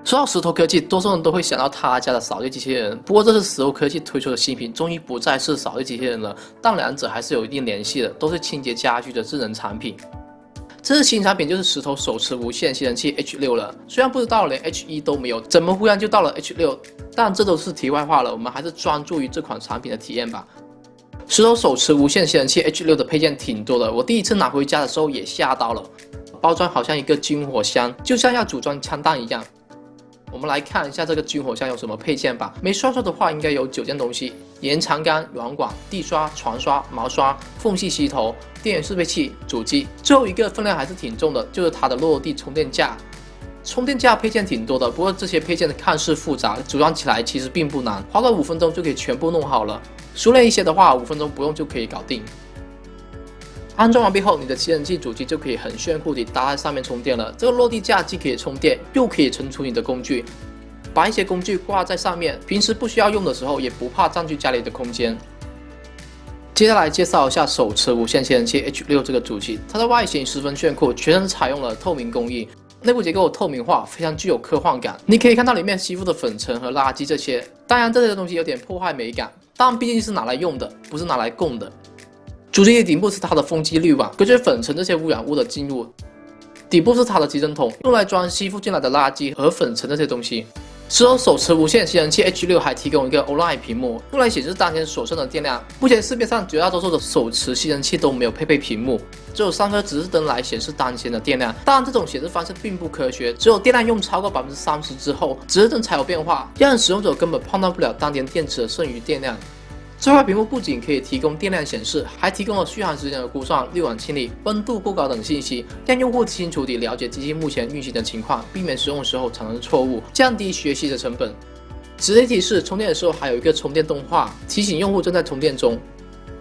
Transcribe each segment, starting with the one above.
说到石头科技，多数人都会想到他家的扫地机器人。不过这次石头科技推出的新品，终于不再是扫地机器人了，但两者还是有一定联系的，都是清洁家居的智能产品。这次新产品就是石头手持无线吸尘器 H6 了。虽然不知道连 H1 都没有，怎么忽然就到了 H6？但这都是题外话了，我们还是专注于这款产品的体验吧。石头手持无线吸尘器 H6 的配件挺多的，我第一次拿回家的时候也吓到了。包装好像一个军火箱，就像要组装枪弹一样。我们来看一下这个军火箱有什么配件吧。没算错的话，应该有9件东西：延长杆、软管、地刷、床刷、毛刷、缝隙吸头、电源适配器、主机。最后一个分量还是挺重的，就是它的落地充电架。充电架配件挺多的，不过这些配件看似复杂，组装起来其实并不难，花个5分钟就可以全部弄好了。熟练一些的话，5分钟不用就可以搞定。安装完毕后，你的吸尘器主机就可以很炫酷地搭在上面充电了。这个落地架既可以充电，又可以存储你的工具，把一些工具挂在上面，平时不需要用的时候也不怕占据家里的空间。接下来介绍一下手持无线吸尘器 H6 这个主机，它的外形十分炫酷，全身采用了透明工艺，内部结构透明化，非常具有科幻感。你可以看到里面吸附的粉尘和垃圾这些，当然这些东西有点破坏美感，但毕竟是拿来用的，不是拿来供的。主机的顶部是它的风机滤网，隔绝粉尘这些污染物的进入。底部是它的集尘桶，用来装吸附进来的垃圾和粉尘这些东西。石头手持无线吸尘器 H6 还提供一个 OLED 屏幕，用来显示当前所剩的电量。目前市面上绝大多数的手持吸尘器都没有配备屏幕，只有3颗指示灯来显示当前的电量。当然，这种显示方式并不科学，只有电量用超过30%之后，指示灯才有变化，让使用者根本判断不了当前电池的剩余电量。这块屏幕不仅可以提供电量显示，还提供了续航时间的估算、滤网清理、温度过高等信息，让用户清楚地了解机器目前运行的情况，避免使用时候产生错误，降低学习的成本。值得提示，充电的时候还有一个充电动画，提醒用户正在充电中。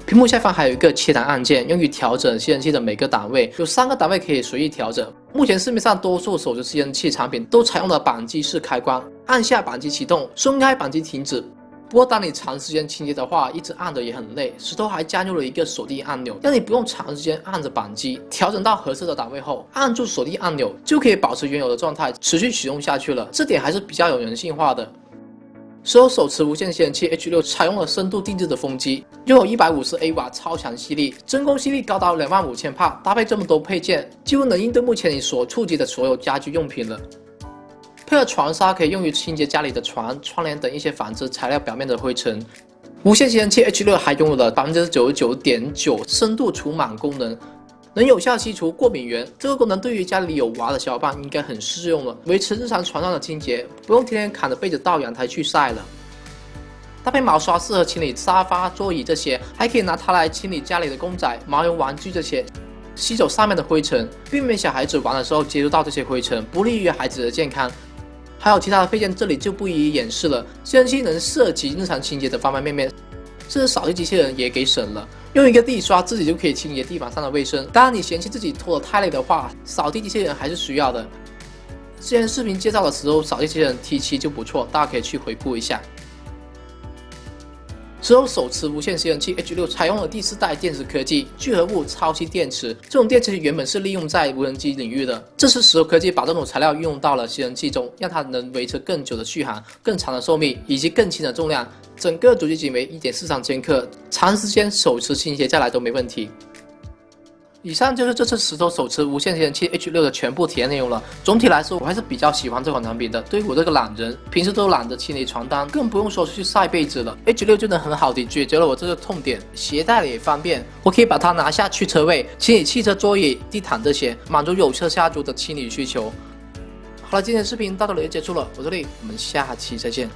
屏幕下方还有一个切档按键，用于调整吸尘器的每个档位，有3个档位可以随意调整。目前市面上多数手持吸尘器产品都采用了扳机式开关，按下扳机启动，松开扳机停止。不过，当你长时间清洁的话，一直按着也很累。石头还加入了一个锁定按钮，让你不用长时间按着扳机，调整到合适的档位后，按住锁定按钮就可以保持原有的状态，持续使用下去了。这点还是比较有人性化的。石头手持无线吸尘器 H6 采用了深度定制的风机，拥有150A 瓦超强吸力，真空吸力高达25000帕，搭配这么多配件，几乎能应对目前你所触及的所有家居用品了。配合床纱可以用于清洁家里的床、窗帘等一些纺织材料表面的灰尘。无线吸尘器 H6 还拥有了99.9%深度除螨功能，能有效吸除过敏源。这个功能对于家里有娃的小伙伴应该很适用了，维持日常床上的清洁，不用天天扛着被子到阳台去晒了。搭配毛刷适合清理沙发、桌椅这些，还可以拿它来清理家里的公仔、毛绒玩具这些，吸走上面的灰尘，避免小孩子玩的时候接触到这些灰尘，不利于孩子的健康。还有其他的配件，这里就不一一演示了。吸尘器能涉及日常清洁的方方面面，甚至扫地机器人也给省了，用一个地刷自己就可以清洁地板上的卫生。当然，你嫌弃自己拖得太累的话，扫地机器人还是需要的。之前视频介绍的时候，扫地机器人 T7 就不错，大家可以去回顾一下。石头手持无线吸尘器 H6 采用了第4代电池科技聚合物超吸电池，这种电池原本是利用在无人机领域的，这次石头科技把这种材料运用到了吸尘器中，让它能维持更久的续航、更长的寿命以及更轻的重量。整个主机仅为1.43千克，长时间手持清洁下来都没问题。以上就是这次石头手持无线吸尘器 H6 的全部体验内容了。总体来说，我还是比较喜欢这款产品的。对于我这个懒人，平时都懒得清理床单，更不用说去晒被子了。H6 就能很好地解决了我这个痛点，携带也方便。我可以把它拿下去车位，清理汽车座椅、地毯这些，满足有车下族的清理需求。好了，今天的视频到这里就结束了，我这里我们下期再见。